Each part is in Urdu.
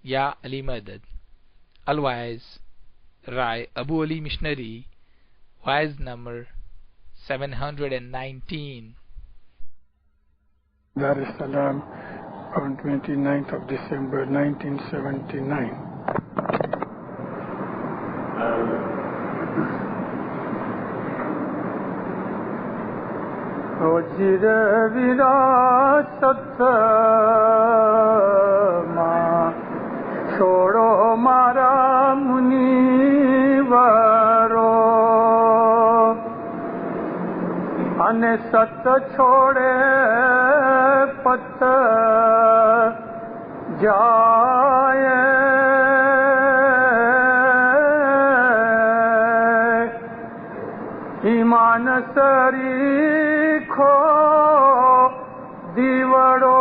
یا علی مدد. Otherwise, Rai Abu Ali Missionary, wise number 719. Dar es Salaam on 29th of December 1979. وزیر وراثت ماں چھوڑو مارا منیورو ان ست چھوڑے پت جائے ایمان سری کھو دیوڑو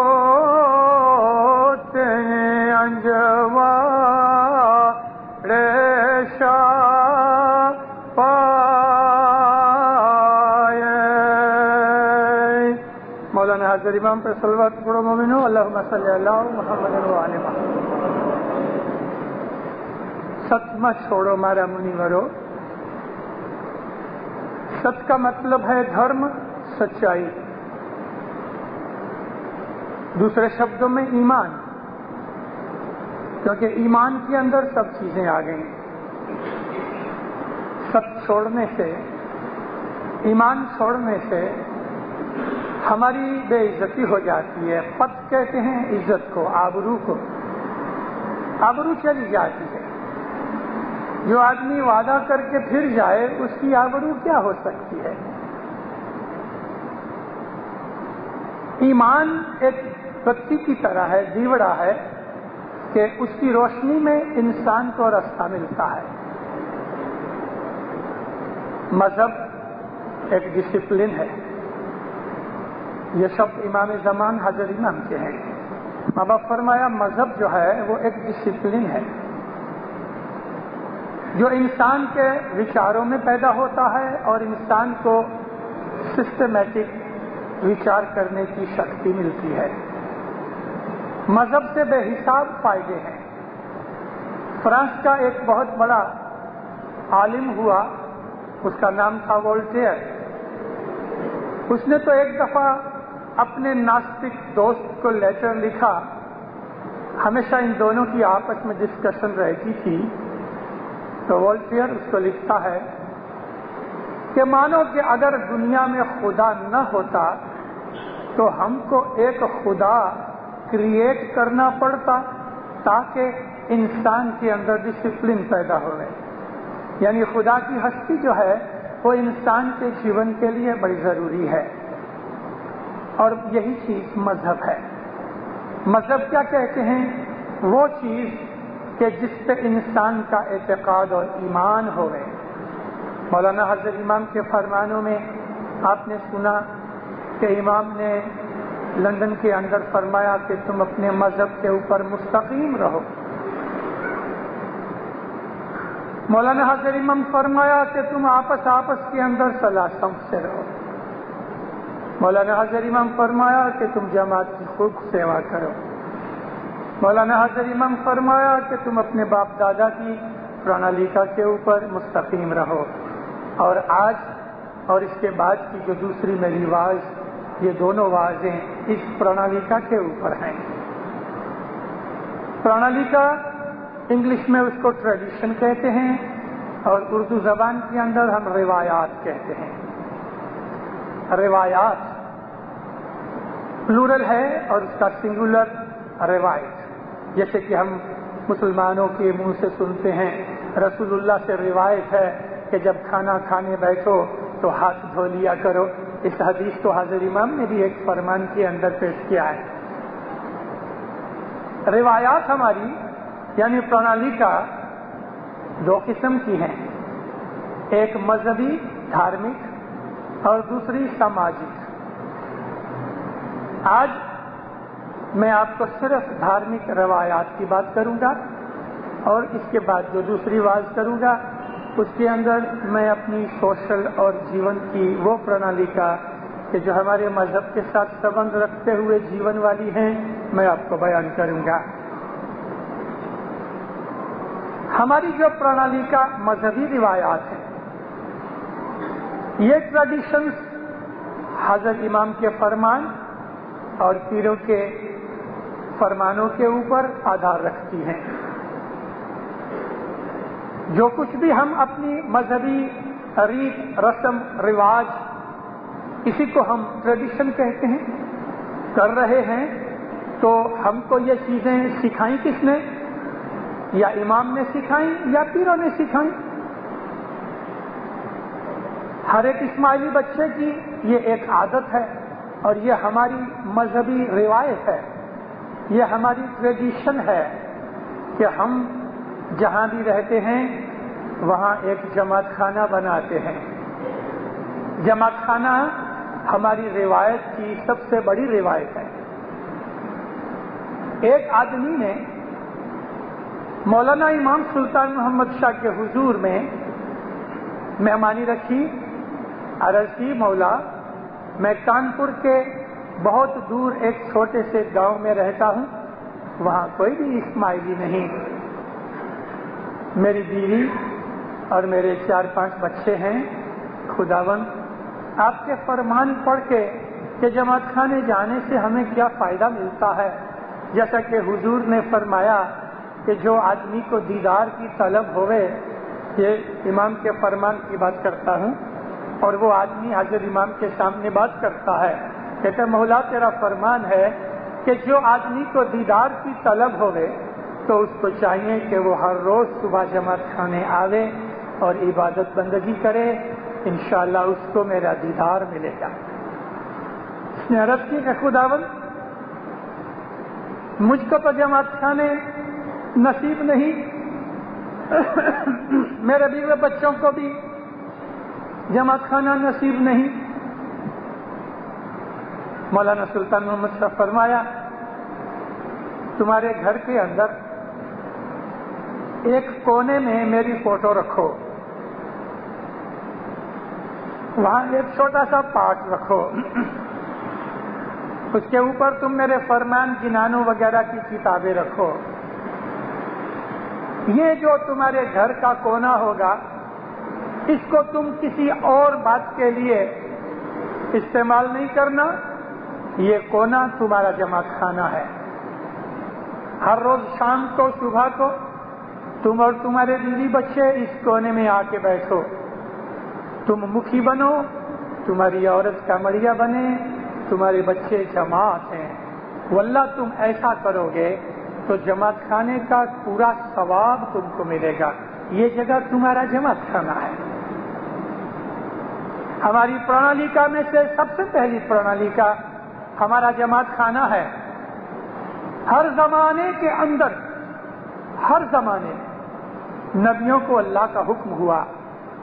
تے انجوا ریشا پائے. مولانا حاضر امام پر صلوات پڑھو مومنو. اللہم صلی اللہ محمد و آل محمد. ست مت چھوڑو مارا منیورو. ست کا مطلب ہے دھرم، سچائی. دوسرے شبدوں میں ایمان، کیونکہ ایمان کے اندر سب چیزیں آ گئیں. ست چھوڑنے سے، ایمان چھوڑنے سے ہماری بے عزتی ہو جاتی ہے. پت کہتے ہیں عزت کو، آبرو کو. آبرو چلی جاتی ہے. جو آدمی وعدہ کر کے پھر جائے اس کی آبرو کیا ہو سکتی ہے؟ ایمان ایک بتی کی طرح ہے، دیوڑا ہے کہ اس کی روشنی میں انسان کو راستہ ملتا ہے. مذہب ایک ڈسپلن ہے. یہ شبد امام زمان حضرت امام کے ہیں. اب فرمایا مذہب جو ہے وہ ایک ڈسپلن ہے جو انسان کے وچاروں میں پیدا ہوتا ہے اور انسان کو سسٹمیٹک وچار کرنے کی شکتی ملتی ہے. مذہب سے بے حساب فائدے ہیں. فرانس کا ایک بہت بڑا عالم ہوا، اس کا نام تھا وولٹیئر. اس نے تو ایک دفعہ اپنے ناستک دوست کو لیٹر لکھا. ہمیشہ ان دونوں کی آپس میں ڈسکشن رہتی تھی. تو وولٹیئر اس کو لکھتا ہے کہ مانو کہ اگر دنیا میں خدا نہ ہوتا تو ہم کو ایک خدا کریٹ کرنا پڑتا تاکہ انسان کے اندر ڈسپلن پیدا ہوئے. یعنی خدا کی ہستی جو ہے وہ انسان کے جیون کے لیے بڑی ضروری ہے. اور یہی چیز مذہب ہے. مذہب کیا کہتے ہیں؟ وہ چیز کہ جس پہ انسان کا اعتقاد اور ایمان ہوئے. مولانا حضرت امام کے فرمانوں میں آپ نے سنا کہ امام نے لندن کے اندر فرمایا کہ تم اپنے مذہب کے اوپر مستقیم رہو. مولانا حضرت امام فرمایا کہ تم آپس کے اندر صلاح سمجھ سے رہو. مولانا حضرت امام فرمایا کہ تم جماعت کی خوب سیوا کرو. مولانا حضرت امام فرمایا کہ تم اپنے باپ دادا کی پرانالیکا کے اوپر مستقیم رہو. اور آج اور اس کے بعد کی جو دوسری میری واز، یہ دونوں واضیں اس پرانالیکا کے اوپر ہیں. پرانالیکا انگلش میں اس کو ٹریڈیشن کہتے ہیں اور اردو زبان کے اندر ہم روایات کہتے ہیں. روایات پلورل ہے اور اس کا سنگولر روایت. جیسے کہ ہم مسلمانوں کے منہ سے سنتے ہیں، رسول اللہ سے روایت ہے کہ جب کھانا کھانے بیٹھو تو ہاتھ دھو لیا کرو. اس حدیث کو حضرت امام نے بھی ایک فرمان کے اندر پیش کیا ہے. روایات ہماری یعنی پرنالی کا دو قسم کی ہیں، ایک مذہبی دھارمک اور دوسری سماجی. آج میں آپ کو صرف دھارمک روایات کی بات کروں گا اور اس کے بعد جو دوسری واز کروں گا اس کے اندر میں اپنی سوشل اور جیون کی وہ پرنالی کا کہ جو ہمارے مذہب کے ساتھ سبند رکھتے ہوئے جیون والی ہیں میں آپ کو بیان کروں گا. ہماری جو پرنالی کا مذہبی روایات ہیں، یہ ٹریڈیشنز حضرت امام کے فرمان اور پیروں کے فرمانوں کے اوپر آدھار رکھتی ہیں۔ جو کچھ بھی ہم اپنی مذہبی ریت رسم رواج، اسی کو ہم ٹریڈیشن کہتے ہیں، کر رہے ہیں، تو ہم کو یہ چیزیں سکھائیں کس نے؟ یا امام نے سکھائیں یا پیروں نے سکھائیں۔ ہر ایک اسماعیلی بچے کی یہ ایک عادت ہے اور یہ ہماری مذہبی روایت ہے، یہ ہماری ٹریڈیشن ہے کہ ہم جہاں بھی رہتے ہیں وہاں ایک جماعت خانہ بناتے ہیں۔ جماعت خانہ ہماری روایت کی سب سے بڑی روایت ہے۔ ایک آدمی نے مولانا امام سلطان محمد شاہ کے حضور میں مہمانی رکھی، عرض کی مولا میں کانپور کے بہت دور ایک چھوٹے سے گاؤں میں رہتا ہوں، وہاں کوئی بھی اسماعیلی نہیں، میری بیوی اور میرے 4-5 بچے ہیں، خداوند آپ کے فرمان پڑھ کے کہ جماعت خانے جانے سے ہمیں کیا فائدہ ملتا ہے؟ جیسا کہ حضور نے فرمایا کہ جو آدمی کو دیدار کی طلب ہوئے، یہ امام کے فرمان کی بات کرتا ہوں، اور وہ آدمی حضرت امام کے سامنے بات کرتا ہے، کہتے مولا تیرا فرمان ہے کہ جو آدمی کو دیدار کی طلب ہوئے تو اس کو چاہیے کہ وہ ہر روز صبح جماعت خانے آوے اور عبادت بندگی کرے، انشاءاللہ اس کو میرا دیدار ملے گا۔ اس نے عرض کی کہ خداوند مجھ کو تو جماعت خانے نصیب نہیں، میرے بیوی بچوں کو بھی جماعت خانہ نصیب نہیں۔ مولانا سلطان محمد شاہ فرمایا تمہارے گھر کے اندر ایک کونے میں میری فوٹو رکھو، وہاں ایک چھوٹا سا پارٹ رکھو، اس کے اوپر تم میرے فرمان جنانوں وغیرہ کی کتابیں رکھو۔ یہ جو تمہارے گھر کا کونا ہوگا اس کو تم کسی اور بات کے لیے استعمال نہیں کرنا، یہ کونا تمہارا جماعت خانہ ہے۔ ہر روز شام کو صبح کو تم اور تمہارے بیوی بچے اس کونے میں آ کے بیٹھو، تم مکھی بنو، تمہاری عورت کمریا بنے، تمہارے بچے جماعت ہیں، واللہ تم ایسا کرو گے تو جماعت خانے کا پورا ثواب تم کو ملے گا، یہ جگہ تمہارا جماعت خانہ ہے۔ ہماری پرنالی کا میں سے سب سے پہلی پرنالی کا ہمارا جماعت خانہ ہے۔ ہر زمانے کے اندر، ہر زمانے میں نبیوں کو اللہ کا حکم ہوا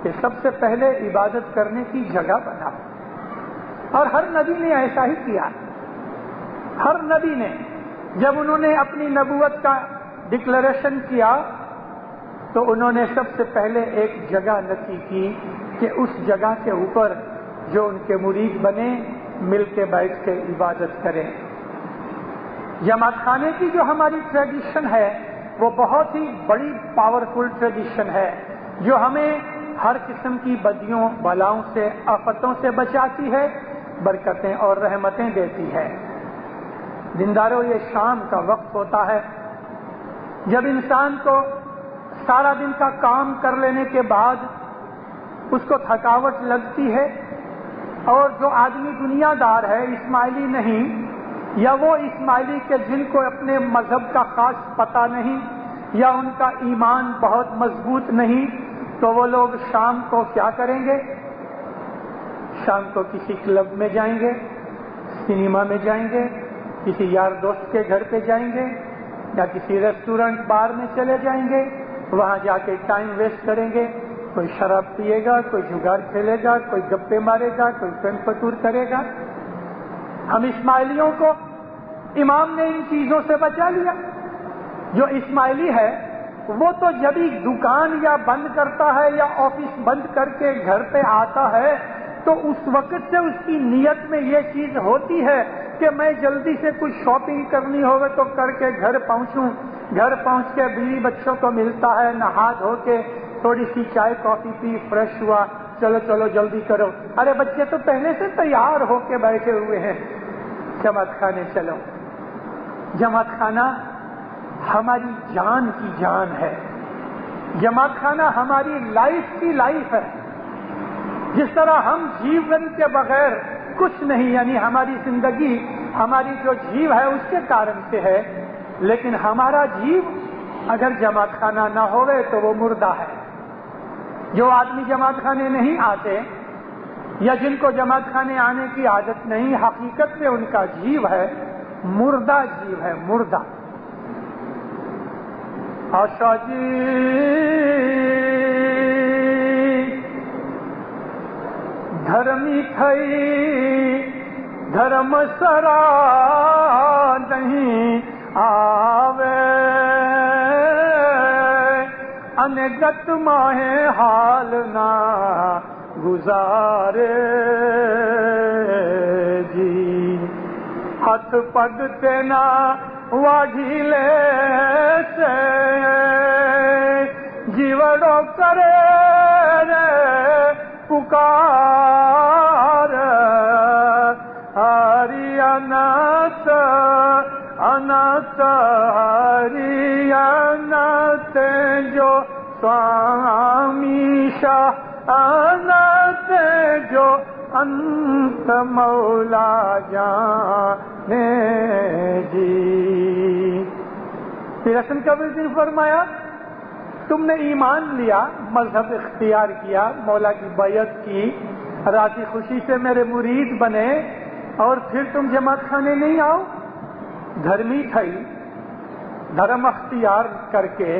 کہ سب سے پہلے عبادت کرنے کی جگہ بناؤ، اور ہر نبی نے ایسا ہی کیا۔ ہر نبی نے جب انہوں نے اپنی نبوت کا ڈکلیریشن کیا تو انہوں نے سب سے پہلے ایک جگہ نقی کی کہ اس جگہ کے اوپر جو ان کے مرید بنے مل کے بیٹھ کے عبادت کریں۔ جماعت خانے کی جو ہماری ٹریڈیشن ہے وہ بہت ہی بڑی پاورفل ٹریڈیشن ہے، جو ہمیں ہر قسم کی بدیوں بلاؤں سے آفتوں سے بچاتی ہے، برکتیں اور رحمتیں دیتی ہے۔ دینداروں، یہ شام کا وقت ہوتا ہے جب انسان کو سارا دن کا کام کر لینے کے بعد اس کو تھکاوٹ لگتی ہے، اور جو آدمی دنیا دار ہے، اسماعیلی نہیں، یا وہ اسماعیلی کے جن کو اپنے مذہب کا خاص پتہ نہیں یا ان کا ایمان بہت مضبوط نہیں، تو وہ لوگ شام کو کیا کریں گے؟ شام کو کسی کلب میں جائیں گے، سنیما میں جائیں گے، کسی یار دوست کے گھر پہ جائیں گے، یا کسی ریسٹورنٹ بار میں چلے جائیں گے، وہاں جا کے ٹائم ویسٹ کریں گے۔ کوئی شراب پیے گا، کوئی جگار کھیلے گا، کوئی گپے مارے گا، کوئی فن فتور کرے گا۔ ہم اسماعیلیوں کو امام نے ان چیزوں سے بچا لیا۔ جو اسماعیلی ہے وہ تو جب ہی دکان یا بند کرتا ہے یا آفس بند کر کے گھر پہ آتا ہے تو اس وقت سے اس کی نیت میں یہ چیز ہوتی ہے کہ میں جلدی سے کچھ شاپنگ کرنی ہوگی تو کر کے گھر پہنچوں، گھر پہنچ کے بیوی بچوں کو ملتا ہے، نہا دھو کے تھوڑی سی چائے کافی پی، فریش ہوا، چلو چلو جلدی کرو، ارے بچے تو پہلے سے تیار ہو کے بیٹھے ہوئے ہیں، جماعت خانے چلو۔ جماعت خانہ ہماری جان کی جان ہے، جماعت خانہ ہماری لائف کی لائف ہے۔ جس طرح ہم جیون کے بغیر کچھ نہیں، یعنی ہماری زندگی، ہماری جو جیو ہے اس کے کارن سے ہے، لیکن ہمارا جیو اگر جماعت خانہ نہ ہوئے تو وہ مردہ ہے۔ جو آدمی جماعت خانے نہیں آتے یا جن کو جماعت خانے آنے کی عادت نہیں، حقیقت میں ان کا جیو ہے مردہ جیو ہے، مردہ۔ آشا جی دھرمی تھئی دھرم سرا نہیں آوے، انگت ماہے حال نہ گزارے جی، ہاتھ پگ تینا واڈھیلے سے جیوڑو کرے رے پکار، ہری انت انت ہری انت جو سوامی شاہ انت جو انت مولا جانے جی۔ پھر حسن کبیر نے فرمایا تم نے ایمان لیا، مذہب اختیار کیا، مولا کی بیعت کی، راضی خوشی سے میرے مرید بنے، اور پھر تم جماعت خانے نہیں آؤ؟ دھرمی تھئی دھرم اختیار کر کے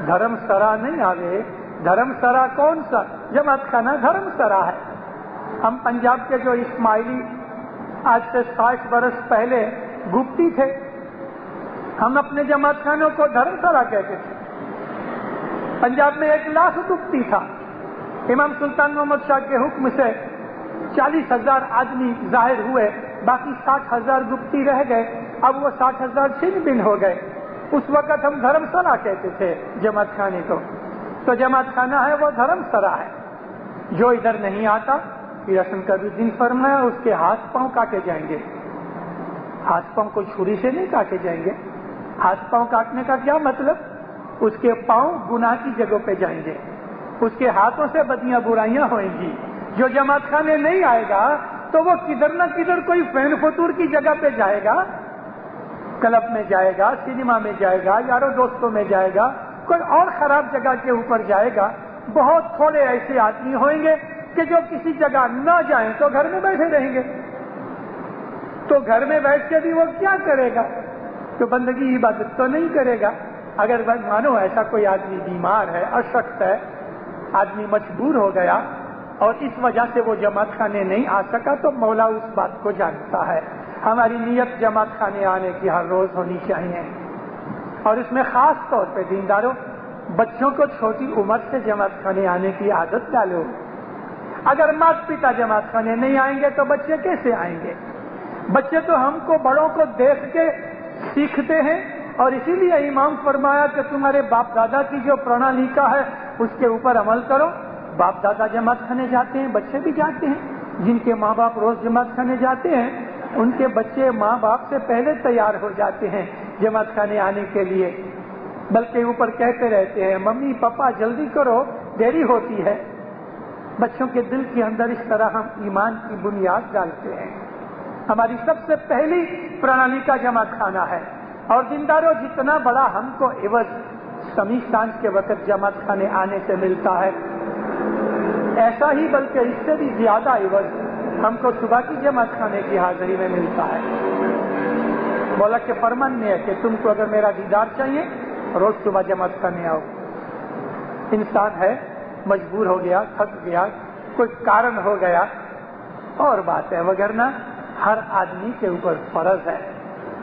دھرم سرا نہیں آوے۔ دھرم سرا کون سا؟ جماعت خانہ دھرم سرا ہے۔ ہم پنجاب کے جو اسماعیلی آج سے 60 برس پہلے گپتی تھے، ہم اپنے جماعت خانوں کو دھرم سرا کہتے تھے۔ پنجاب میں 1 لاکھ گپتی تھا، امام سلطان محمد شاہ کے حکم سے 40,000 آدمی ظاہر ہوئے، باقی 60,000 گپتی رہ گئے، اب وہ 60,000 چھن بن ہو گئے۔ اس وقت ہم دھرم سرا کہتے تھے جماعت خانے کو، تو جماعت خانہ ہے وہ دھرم سرا ہے۔ جو ادھر نہیں آتا پھر حسن کبیر دین فرمایا اس کے ہاتھ پاؤں کاٹے جائیں گے۔ ہاتھ پاؤں کو چھری سے نہیں کاٹے جائیں گے۔ ہاتھ پاؤں کاٹنے کا کیا مطلب؟ اس کے پاؤں گناہ کی جگہوں پہ جائیں گے، اس کے ہاتھوں سے بدیاں برائیاں ہوئیں گی۔ جو جماعت خانے نہیں آئے گا تو وہ کدھر نہ کدھر کوئی فین فطور کی جگہ پہ جائے گا، کلب میں جائے گا، سنیما میں جائے گا، یاروں دوستوں میں جائے گا، کوئی اور خراب جگہ کے اوپر جائے گا۔ بہت تھوڑے ایسے آدمی ہوئیں گے کہ جو کسی جگہ نہ جائیں تو گھر میں بیٹھے رہیں گے۔ تو گھر میں بیٹھ کے بھی وہ کیا کرے گا؟ تو بندگی عبادت تو نہیں کرے گا۔ اگر مانو ایسا کوئی آدمی بیمار ہے، اشخص ہے، آدمی مجبور ہو گیا اور اس وجہ سے وہ جماعت خانے نہیں آ سکا، تو مولا اس بات کو جانتا ہے۔ ہماری نیت جماعت خانے آنے کی ہر روز ہونی چاہیے، اور اس میں خاص طور پہ دینداروں، بچوں کو چھوٹی عمر سے جماعت خانے آنے کی عادت ڈالو۔ اگر مات پتا جماعت خانے نہیں آئیں گے تو بچے کیسے آئیں گے؟ بچے تو ہم کو بڑوں کو دیکھ کے سیکھتے ہیں، اور اسی لیے امام فرمایا کہ تمہارے باپ دادا کی جو پرانالیکا ہے اس کے اوپر عمل کرو۔ باپ دادا جماعت خانے جاتے ہیں، بچے بھی جاتے ہیں۔ جن کے ماں باپ روز جماعت خانے جاتے ہیں ان کے بچے ماں باپ سے پہلے تیار ہو جاتے ہیں جماعت خانے آنے کے لیے، بلکہ اوپر کہتے رہتے ہیں ممی پاپا جلدی کرو دیری ہوتی ہے۔ بچوں کے دل کے اندر اس طرح ہم ایمان کی بنیاد ڈالتے ہیں۔ ہماری سب سے پہلی پرانالیکا جماعت خانہ ہے، اور دینداروں جتنا بڑا ہم کو عوض سمیع سانجھ کے وقت جماعت خانے آنے سے ملتا ہے، ایسا ہی بلکہ اس سے بھی زیادہ عوض ہم کو صبح کی جماعت خانے کی حاضری میں ملتا ہے۔ مولا کے فرمان میں ہے کہ تم کو اگر میرا دیدار چاہیے روز صبح جماعت خانے آؤ۔ انسان ہے، مجبور ہو گیا، تھک گیا، کوئی کارن ہو گیا اور بات ہے، وگرنہ ہر آدمی کے اوپر فرض ہے۔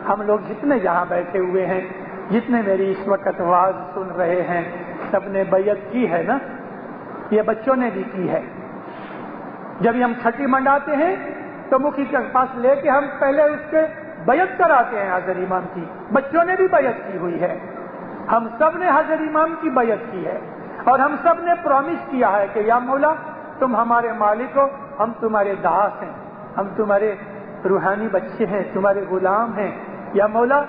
ہم لوگ جتنے یہاں بیٹھے ہوئے ہیں، جتنے میری اس وقت آواز سن رہے ہیں، سب نے بیعت کی ہے نا؟ یہ بچوں نے بھی کی ہے۔ جب ہم چھٹی منڈاتے ہیں تو مکھی کے پاس لے کے ہم پہلے اس کے بیعت کراتے ہیں حاضر امام کی۔ بچوں نے بھی بیعت کی ہوئی ہے، ہم سب نے حضرت امام کی بیعت کی ہے اور ہم سب نے پرومس کیا ہے کہ یا مولا تم ہمارے مالک ہو، ہم تمہارے داس ہیں، ہم تمہارے روحانی بچے ہیں، تمہارے غلام ہیں، یا مولا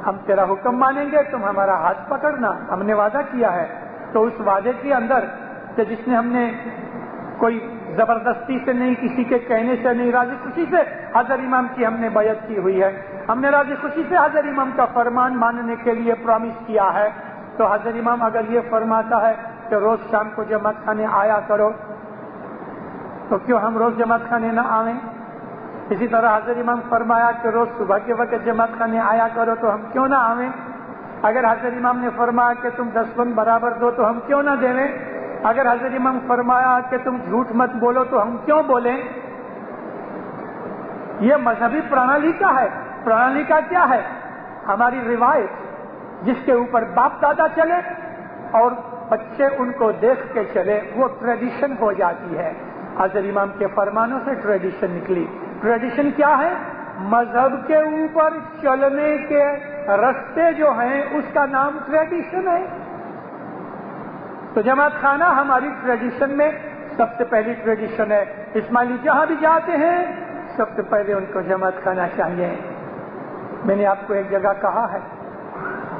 ہم تیرا حکم مانیں گے، تم ہمارا ہاتھ پکڑنا، ہم نے وعدہ کیا ہے۔ تو اس وعدے کے اندر کہ جس نے ہم نے کوئی زبردستی سے نہیں، کسی کے کہنے سے نہیں، راضی خوشی سے حضرت امام کی ہم نے بیعت کی ہوئی ہے، ہم نے راضی خوشی سے حضرت امام کا فرمان ماننے کے لیے پرومس کیا ہے۔ تو حضرت امام اگر یہ فرماتا ہے کہ روز شام کو جماعت خانے آیا کرو، تو کیوں ہم روز جماعت خانے نہ آئیں؟ اسی طرح حضرت امام فرمایا کہ روز صبح کے وقت جماعت خانے آیا کرو، تو ہم کیوں نہ آئیں؟ اگر حضرت امام نے فرمایا کہ تم 10 پن برابر دو، تو ہم کیوں نہ دیں؟ اگر حضرت امام فرمایا کہ تم جھوٹ مت بولو، تو ہم کیوں بولیں؟ یہ مذہبی پرانالی کا ہے۔ پرانالی کا کیا ہے؟ ہماری روایت جس کے اوپر باپ دادا چلے اور بچے ان کو دیکھ کے چلے، وہ ٹریڈیشن ہو جاتی ہے۔ حضرت امام کے فرمانوں سے ٹریڈیشن نکلی۔ ٹریڈیشن کیا ہے؟ مذہب کے اوپر چلنے کے رستے جو ہیں اس کا نام ٹریڈیشن ہے۔ تو جماعت خانہ ہماری ٹریڈیشن میں سب سے پہلی ٹریڈیشن ہے۔ اسماعیلی جہاں بھی جاتے ہیں سب سے پہلے ان کو جماعت خانہ چاہیے۔ میں نے آپ کو ایک جگہ کہا ہے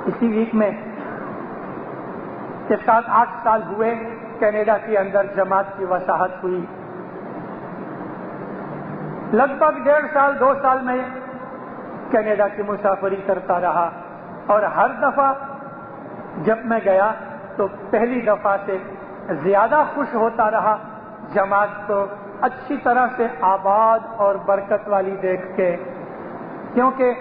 اسی ویک میں کہ 7-8 سال ہوئے کینیڈا کے اندر جماعت کی وساحت ہوئی۔ لگ بھگ 1.5 سال 2 سال میں کینیڈا کی مسافری کرتا رہا، اور ہر دفعہ جب میں گیا تو پہلی دفعہ سے زیادہ خوش ہوتا رہا جماعت کو اچھی طرح سے آباد اور برکت والی دیکھ کے، کیونکہ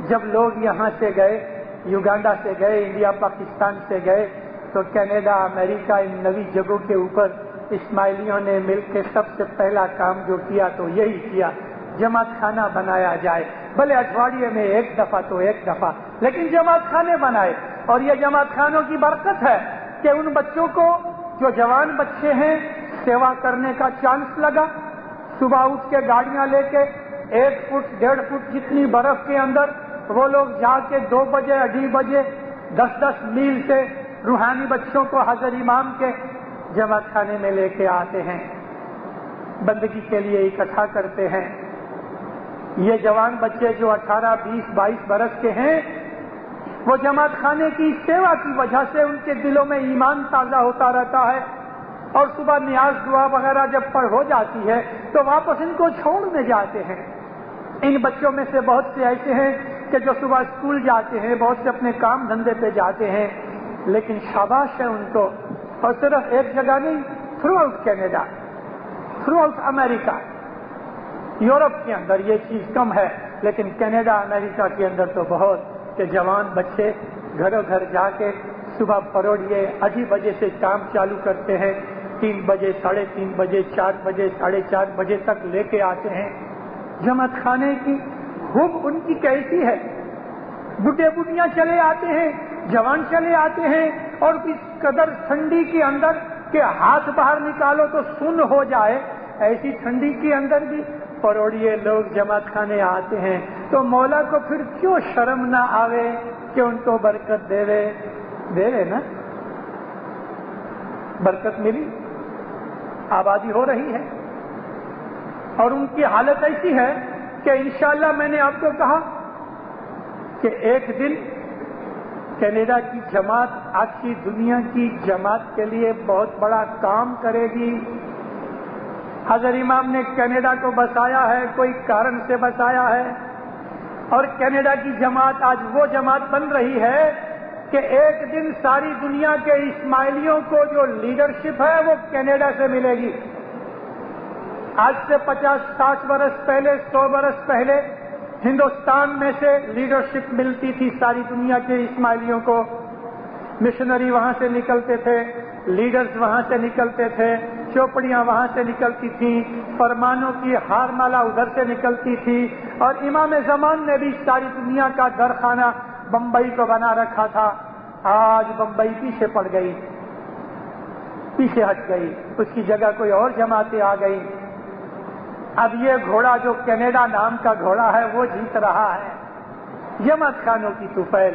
جب لوگ یہاں سے گئے، یوگانڈا سے گئے، انڈیا پاکستان سے گئے، تو کینیڈا امریکہ ان نئی جگہوں کے اوپر اسماعیلیوں نے مل کے سب سے پہلا کام جو کیا تو یہی کیا، جماعت خانہ بنایا جائے، بھلے اٹھواڑیے میں 1 دفعہ تو 1 دفعہ، لیکن جماعت خانے بنائے۔ اور یہ جماعت خانوں کی برکت ہے کہ ان بچوں کو جو جوان بچے ہیں سیوا کرنے کا چانس لگا۔ صبح اٹھ کے گاڑیاں لے کے 1 فٹ 1.5 فٹ جتنی برف کے اندر وہ لوگ جا کے 2 بجے 2:30 بجے 10 میل سے روحانی بچوں کو حضرت امام کے جماعت خانے میں لے کے آتے ہیں، بندگی کے لیے اکٹھا کرتے ہیں۔ یہ جوان بچے جو 18 20 22 برس کے ہیں، وہ جماعت خانے کی سیوا کی وجہ سے ان کے دلوں میں ایمان تازہ ہوتا رہتا ہے، اور صبح نیاز دعا وغیرہ جب پڑھ ہو جاتی ہے تو واپس ان کو چھوڑنے جاتے ہیں۔ ان بچوں میں سے بہت سے ایسے ہیں کہ جو صبح اسکول جاتے ہیں، بہت سے اپنے کام دھندے پہ جاتے ہیں، لیکن شاباش ہے ان کو۔ اور صرف ایک جگہ نہیں، throughout Canada, throughout امریکہ، یورپ کے اندر یہ چیز کم ہے، لیکن کینیڈا امریکہ کے اندر تو بہت، کہ جوان بچے گھروں گھر جا کے صبح پروڑیے 8 بجے سے کام چالو کرتے ہیں، 3 بجے 3:30 بجے 4 بجے 4:30 بجے تک لے کے آتے ہیں۔ جماعت خانے کی حب ان کی کیسی ہے؟ بڈھے بڈھیاں چلے آتے ہیں، جوان چلے آتے ہیں، اور اس قدر ٹھنڈی کے اندر کہ ہاتھ باہر نکالو تو سن ہو جائے، ایسی ٹھنڈی کے اندر بھی پروڑیے لوگ جماعت خانے آتے ہیں۔ تو مولا کو پھر کیوں شرم نہ آوے کہ ان کو برکت دے رہے نا؟ برکت ملی، آبادی ہو رہی ہے، اور ان کی حالت ایسی ہے کہ انشاءاللہ میں نے آپ کو کہا کہ ایک دن کینیڈا کی جماعت آج دنیا کی جماعت کے لیے بہت بڑا کام کرے گی۔ حضرت امام نے کینیڈا کو بسایا ہے، کوئی کارن سے بسایا ہے، اور کینیڈا کی جماعت آج وہ جماعت بن رہی ہے کہ ایک دن ساری دنیا کے اسماعیلیوں کو جو لیڈرشپ ہے وہ کینیڈا سے ملے گی۔ آج سے 50-60 برس پہلے، 100 برس پہلے ہندوستان میں سے لیڈرشپ ملتی تھی ساری دنیا کے اسماعیلیوں کو، مشنری وہاں سے نکلتے تھے، لیڈرز وہاں سے نکلتے تھے، چوپڑیاں وہاں سے نکلتی تھیں، فرمانوں کی ہار مالا ادھر سے نکلتی تھی، اور امام زمان نے بھی ساری دنیا کا درخانہ بمبئی کو بنا رکھا تھا۔ آج بمبئی پیچھے پڑ گئی، پیچھے ہٹ گئی، اس کی جگہ کوئی اور جماعتیں آ گئی۔ اب یہ گھوڑا جو کینیڈا نام کا گھوڑا ہے وہ جیت رہا ہے۔ جماعت خانوں کی طفیل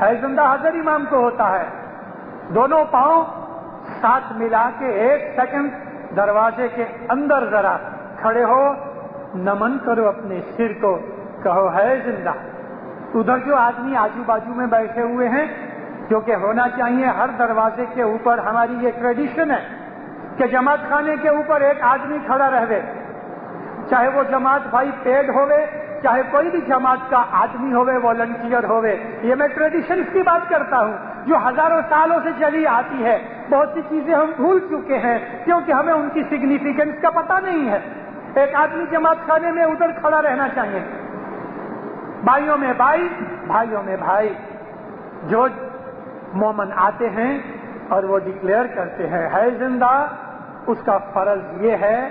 ہے زندہ حضر امام کو ہوتا ہے. دونوں پاؤں ساتھ ملا کے 1 سیکنڈ دروازے کے اندر ذرا کھڑے ہو, نمن کرو اپنے سر کو, کہو ہے زندہ. ادھر جو آدمی آجو بازو میں بیٹھے ہوئے ہیں, جو کہ ہونا چاہیے ہر دروازے کے اوپر, ہماری یہ ٹریڈیشن ہے کہ جماعت خانے کے اوپر ایک آدمی کھڑا رہے, چاہے وہ جماعت بھائی پیڈ ہوئے, چاہے کوئی بھی جماعت کا آدمی ہوئے, والنٹیئر ہوئے. یہ میں ٹریڈیشن کی بات کرتا ہوں جو ہزاروں سالوں سے چلی آتی ہے. بہت سی چیزیں ہم بھول چکے ہیں کیونکہ ہمیں ان کی سگنیفیکینس کا پتہ نہیں ہے. ایک آدمی جماعت خانے میں ادھر کھڑا رہنا چاہیے. بھائیوں میں بھائی, بھائیوں میں بھائی. جو مومن آتے ہیں اور وہ ڈکلیئر کرتے ہیں ہے زندہ, اس کا فرض یہ ہے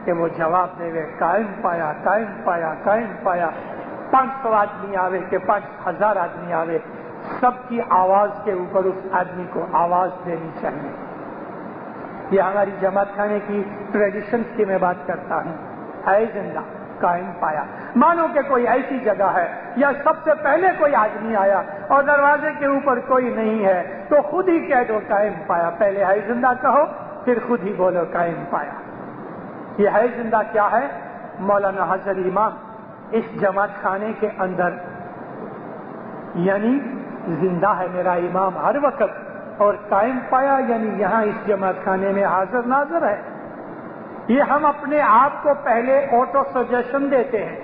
کہ وہ جواب دے گئے قائم پایا, قائم پایا, قائم پایا. 500 آدمی آوے کہ 5000 آدمی آوے, سب کی آواز کے اوپر اس آدمی کو آواز دینی چاہیے. یہ ہماری جماعت خانے کی ٹریڈیشنز کی میں بات کرتا ہوں. ہے زندہ, قائم پایا. مانو کہ کوئی ایسی جگہ ہے یا سب سے پہلے کوئی آدمی آیا اور دروازے کے اوپر کوئی نہیں ہے, تو خود ہی کہہ دو قائم پایا. پہلے ہے زندہ کہو, پھر خود ہی بولو قائم پایا. یہ ہے زندہ کیا ہے؟ مولانا حضر امام اس جماعت خانے کے اندر, یعنی زندہ ہے میرا امام ہر وقت, اور قائم پایا یعنی یہاں اس جماعت خانے میں حاضر ناظر ہے. یہ ہم اپنے آپ کو پہلے آٹو سجیشن دیتے ہیں.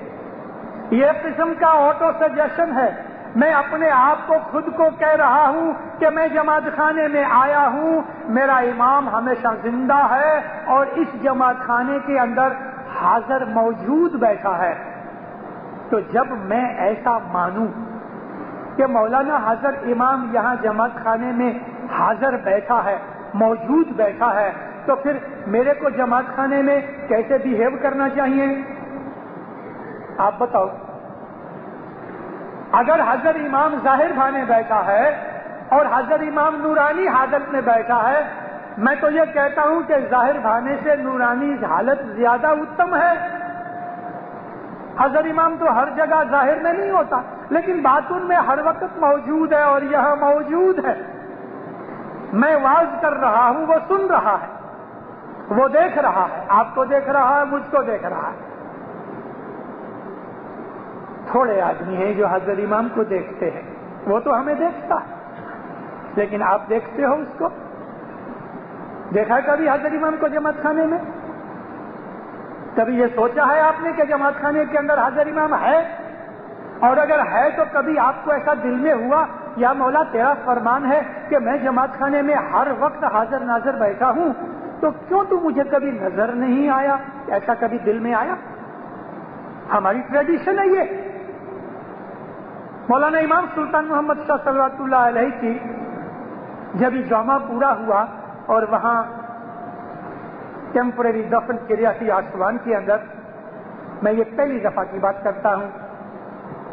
یہ قسم کا آٹو سجیشن ہے. میں اپنے آپ کو خود کو کہہ رہا ہوں کہ میں جماعت خانے میں آیا ہوں, میرا امام ہمیشہ زندہ ہے اور اس جماعت خانے کے اندر حاضر موجود بیٹھا ہے. تو جب میں ایسا مانوں کہ مولانا حضر امام یہاں جماعت خانے میں حاضر بیٹھا ہے, موجود بیٹھا ہے, تو پھر میرے کو جماعت خانے میں کیسے بیہیو کرنا چاہیے؟ آپ بتاؤ. اگر حضر امام ظاہر خانے بیٹھا ہے اور حضر امام نورانی حالت میں بیٹھا ہے, میں تو یہ کہتا ہوں کہ ظاہر خانے سے نورانی حالت زیادہ اتم ہے. حضر امام تو ہر جگہ ظاہر میں نہیں ہوتا, لیکن باطن میں ہر وقت موجود ہے اور یہاں موجود ہے. میں واعظ کر رہا ہوں, وہ سن رہا ہے, وہ دیکھ رہا ہے, آپ کو دیکھ رہا ہے, مجھ کو دیکھ رہا ہے. تھوڑے آدمی ہیں جو حضرت امام کو دیکھتے ہیں, وہ تو ہمیں دیکھتا ہے, لیکن آپ دیکھتے ہو اس کو؟ دیکھا ہے کبھی حضرت امام کو جماعت خانے میں؟ کبھی یہ سوچا ہے آپ نے کہ جماعت خانے کے اندر حضرت امام ہے؟ اور اگر ہے تو کبھی آپ کو ایسا دل میں ہوا یا مولا تیرا فرمان ہے کہ میں جماعت خانے میں ہر وقت حاضر ناظر بیٹھا ہوں, تو کیوں تو مجھے کبھی نظر نہیں آیا؟ ایسا کبھی دل میں آیا؟ ہماری ٹریڈیشن ہے یہ. مولانا امام سلطان محمد شاہ صلوات اللہ علیہ کی جب یہ جامع پورا ہوا اور وہاں ٹیمپرری دفن کریا تھی آسوان کے اندر, میں یہ پہلی دفعہ کی بات کرتا ہوں,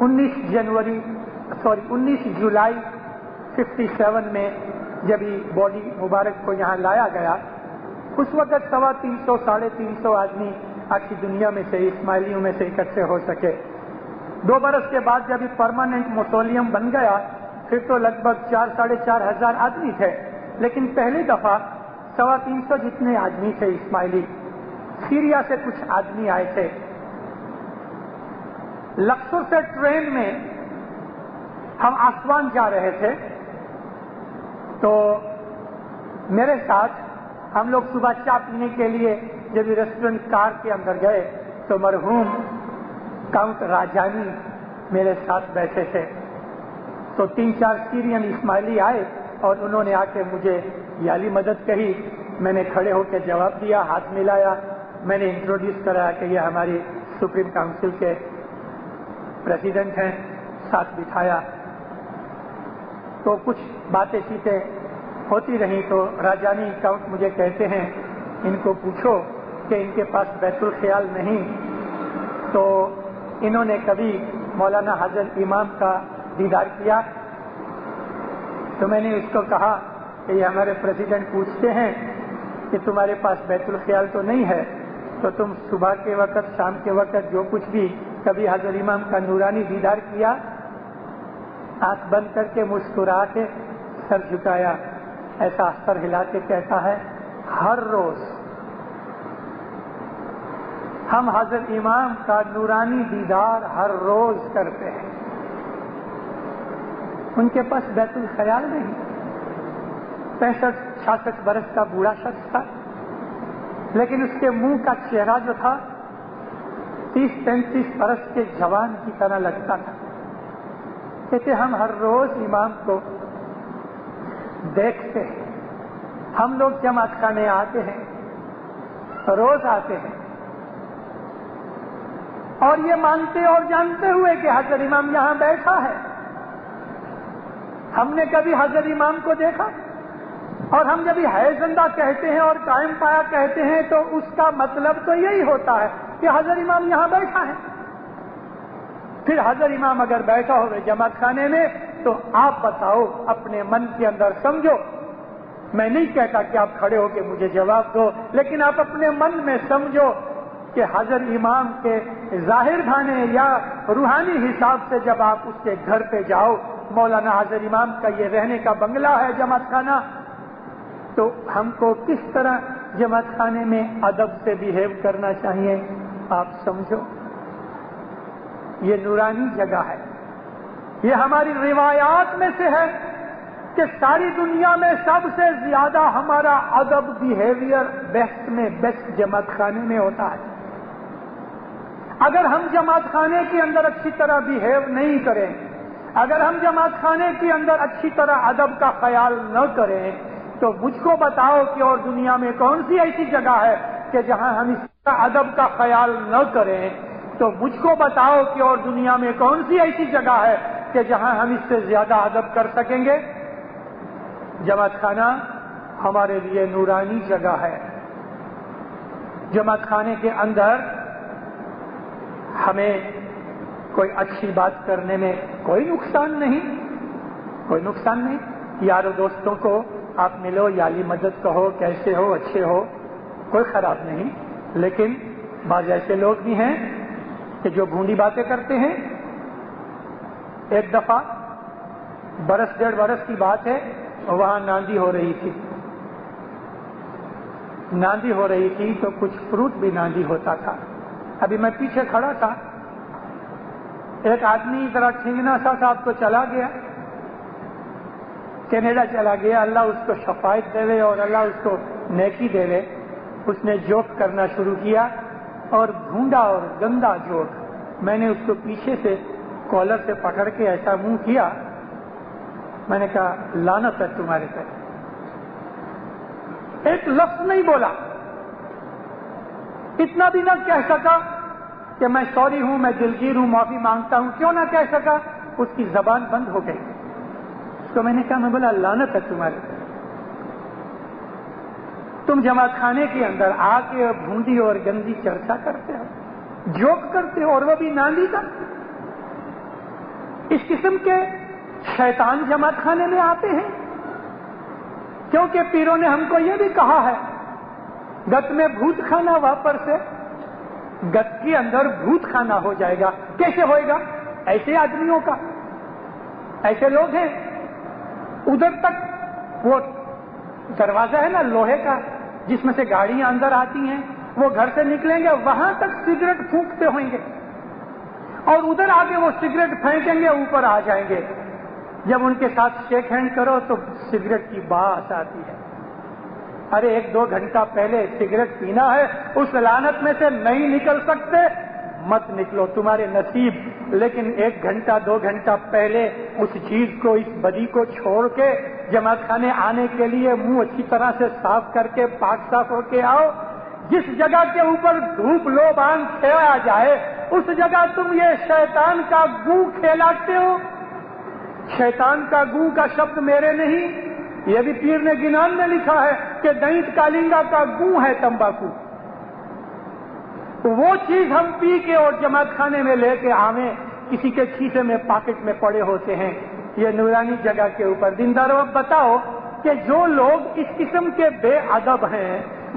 19 جولائی 57 میں جب یہ باڈی مبارک کو یہاں لایا گیا, اس وقت 350 350 آدمی آج کی دنیا میں سے اسماعیلیوں میں سے اکٹھے ہو سکے. 2 برس کے بعد جب یہ پرماننٹ موسولیم بن گیا, پھر تو لگ بھگ 4-4.5 ہزار آدمی تھے, لیکن پہلی دفعہ 350 جتنے آدمی تھے اسماعیلی. سیریا سے کچھ آدمی آئے تھے. لکسور سے ٹرین میں ہم آسوان جا رہے تھے, تو میرے ساتھ ہم لوگ صبح چائے پینے کے لیے جب ریسٹورنٹ کار کے اندر گئے تو مرحوم کاؤنٹ راجانی میرے ساتھ بیٹھے تھے. تو 3-4 سیرین اسماعیلی آئے اور انہوں نے آ کے مجھے یالی مدد کہی. میں نے کھڑے ہو کے جواب دیا, ہاتھ ملایا, میں نے انٹروڈیوس کرایا کہ یہ ہماری سپریم کاؤنسل کے پریزیڈنٹ ہیں, ساتھ بٹھایا. تو کچھ باتیں چیتیں ہوتی رہیں, تو راجانی کاؤنٹ مجھے کہتے ہیں ان کو پوچھو کہ ان کے پاس بیت الخیال نہیں. تو انہوں نے کبھی مولانا حضرت امام کا دیدار کیا؟ تو میں نے اس کو کہا کہ یہ ہمارے پریزیڈنٹ پوچھتے ہیں کہ تمہارے پاس بیت الخیال تو نہیں ہے, تو تم صبح کے وقت, شام کے وقت جو کچھ بھی کبھی حضرت امام کا نورانی دیدار کیا؟ آنکھ بند کر کے مسکرا کے سر جھکایا، ایسا سر ہلا کے کہتا ہے ہر روز ہم حضرت امام کا نورانی دیدار ہر روز کرتے ہیں۔ ان کے پاس بیت الخیال نہیں، 65-66 برس کا بوڑھا شخص تھا، لیکن اس کے منہ کا چہرہ جو تھا 30-35 برس کے جوان کی طرح لگتا تھا۔ کہتے ہم ہر روز امام کو دیکھتے ہیں، ہم لوگ جماعت خانے آتے ہیں، روز آتے ہیں، اور یہ مانتے اور جانتے ہوئے کہ حضرت امام یہاں بیٹھا ہے۔ ہم نے کبھی حضرت امام کو دیکھا؟ اور ہم جب ہے زندہ کہتے ہیں اور قائم پایا کہتے ہیں تو اس کا مطلب تو یہی ہوتا ہے کہ حضرت امام یہاں بیٹھا ہے۔ پھر حضرت امام اگر بیٹھا ہوئے جماعت خانے میں تو آپ بتاؤ، اپنے من کے اندر سمجھو، میں نہیں کہتا کہ آپ کھڑے ہو کے مجھے جواب دو، لیکن آپ اپنے من میں سمجھو کہ حضرت امام کے ظاہر خانے یا روحانی حساب سے جب آپ اس کے گھر پہ جاؤ، مولانا حضرت امام کا یہ رہنے کا بنگلہ ہے جماعت خانہ، تو ہم کو کس طرح جماعت خانے میں ادب سے بیہیو کرنا چاہیے آپ سمجھو۔ یہ نورانی جگہ ہے، یہ ہماری روایات میں سے ہے کہ ساری دنیا میں سب سے زیادہ ہمارا ادب بیہیویئر بیسٹ میں بیسٹ جماعت خانے میں ہوتا ہے۔ اگر ہم جماعت خانے کے اندر اچھی طرح بیہیو نہیں کریں، اگر ہم جماعت خانے کے اندر اچھی طرح ادب کا خیال نہ کریں، تو مجھ کو بتاؤ کہ اور دنیا میں کون سی ایسی جگہ ہے کہ جہاں ہم اس طرح ادب کا خیال نہ کریں، تو مجھ کو بتاؤ کہ اور دنیا میں کون سی ایسی جگہ ہے کہ جہاں ہم اس سے زیادہ ادب کر سکیں گے؟ جماعت خانہ ہمارے لیے نورانی جگہ ہے۔ جماعت خانے کے اندر ہمیں کوئی اچھی بات کرنے میں کوئی نقصان نہیں، کوئی نقصان نہیں۔ یاروں دوستوں کو آپ ملو، یالی مدد کہو، کیسے ہو، اچھے ہو، کوئی خراب نہیں، لیکن بعض ایسے لوگ بھی ہیں کہ جو بھونڈی باتیں کرتے ہیں۔ ایک دفعہ برس 1.5 برس کی بات ہے، وہاں ناندی ہو رہی تھی، ناندی ہو رہی تھی تو کچھ فروٹ بھی ناندی ہوتا تھا۔ ابھی میں پیچھے کھڑا تھا، ایک آدمی ذرا ٹھنگنا سا صاحب تو چلا گیا، کینیڈا چلا گیا، اللہ اس کو شفاعت دے لے اور اللہ اس کو نیکی دے لے۔ اس نے جوک کرنا شروع کیا، اور بھونڈا اور گندا جوک۔ میں نے اس کو پیچھے سے کالر سے پکڑ کے ایسا منہ کیا، میں نے کہا لعنت ہے تمہارے پہ۔ ایک لفظ نہیں بولا، اتنا بھی نہ کہہ سکا کہ میں سوری ہوں، میں دلگیر ہوں، معافی مانگتا ہوں، کیوں نہ کہہ سکا، اس کی زبان بند ہو گئی۔ تو میں نے کہا، میں بولا لعنت ہے تمہارے پہ، تم جماعت خانے کے اندر آ کے بھونڈی اور گندی چرچا کرتے ہو، جوک کرتے ہو، اور وہ بھی ناندی کا۔ اس قسم کے شیطان جماعت خانے میں آتے ہیں، کیونکہ پیروں نے ہم کو یہ بھی کہا ہے، گت میں بھوت خانہ واپر سے، گت کے اندر بھوت خانہ ہو جائے گا۔ کیسے ہوئے گا؟ ایسے آدمیوں کا، ایسے لوگ ہیں، ادھر تک وہ دروازہ ہے نا لوہے کا جس میں سے گاڑیاں اندر آتی ہیں، وہ گھر سے نکلیں گے وہاں تک سگریٹ پھونکتے ہوئیں گے، اور ادھر آگے وہ سگریٹ پھینکیں گے، اوپر آ جائیں گے۔ جب ان کے ساتھ شیک ہینڈ کرو تو سگریٹ کی باس آتی ہے۔ ارے 1-2 گھنٹہ پہلے سگریٹ پینا ہے، اس لعنت میں سے نہیں نکل سکتے، مت نکلو، تمہارے نصیب۔ لیکن 1 گھنٹہ 2 گھنٹہ پہلے اس چیز کو، اس بدی کو چھوڑ کے جماعت خانے آنے کے لیے منہ اچھی طرح سے صاف کر کے پاک صاف ہو کے آؤ۔ جس جگہ کے اوپر دھوپ لوبان کھیلا جائے اس جگہ تم یہ شیطان کا گو کھیلاتے ہو۔ شیطان کا گو کا شبد میرے نہیں، یہ بھی پیر نے گنان میں لکھا ہے کہ دینت کالنگا کا گو ہے تمباکو۔ وہ چیز ہم پی کے اور جماعت خانے میں لے کے آویں، کسی کے کھیسے میں پاکٹ میں پڑے ہوتے ہیں۔ یہ نورانی جگہ کے اوپر دینداروں، اب بتاؤ کہ جو لوگ اس قسم کے بے ادب ہیں